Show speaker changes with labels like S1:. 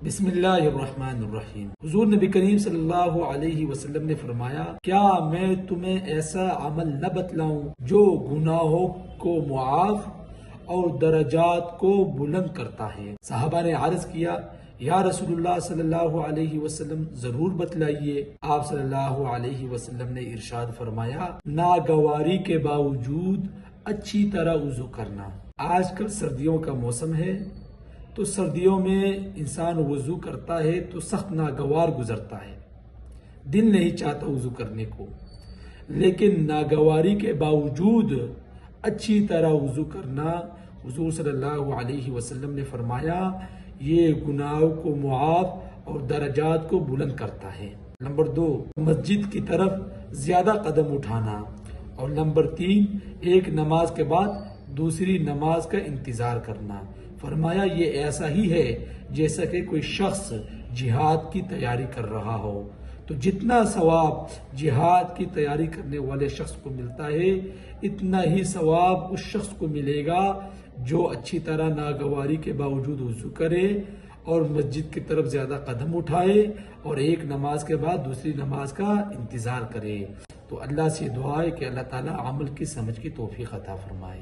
S1: بسم اللہ الرحمن الرحیم۔ حضور نبی کریم صلی اللہ علیہ وسلم نے فرمایا، کیا میں تمہیں ایسا عمل نہ بتلاؤں جو گناہوں کو معاف اور درجات کو بلند کرتا ہے؟ صحابہ نے عرض کیا، یا رسول اللہ صلی اللہ علیہ وسلم ضرور بتلائیے۔ آپ صلی اللہ علیہ وسلم نے ارشاد فرمایا، ناگواری کے باوجود اچھی طرح وضو کرنا۔ آج کل سردیوں کا موسم ہے، تو سردیوں میں انسان وضو کرتا ہے تو سخت ناگوار گزرتا ہے، دل نہیں چاہتا وضو کرنے کو، لیکن ناگواری کے باوجود اچھی طرح وضو کرنا، حضور صلی اللہ علیہ وسلم نے فرمایا، یہ گناہوں کو معاف اور درجات کو بلند کرتا ہے۔ نمبر 2، مسجد کی طرف زیادہ قدم اٹھانا، اور نمبر 3، ایک نماز کے بعد دوسری نماز کا انتظار کرنا۔ فرمایا، یہ ایسا ہی ہے جیسا کہ کوئی شخص جہاد کی تیاری کر رہا ہو، تو جتنا ثواب جہاد کی تیاری کرنے والے شخص کو ملتا ہے، اتنا ہی ثواب اس شخص کو ملے گا جو اچھی طرح ناگواری کے باوجود وضو کرے اور مسجد کی طرف زیادہ قدم اٹھائے اور ایک نماز کے بعد دوسری نماز کا انتظار کرے۔ تو اللہ سے دعا ہے کہ اللہ تعالیٰ عمل کی سمجھ کی توفیق عطا فرمائے۔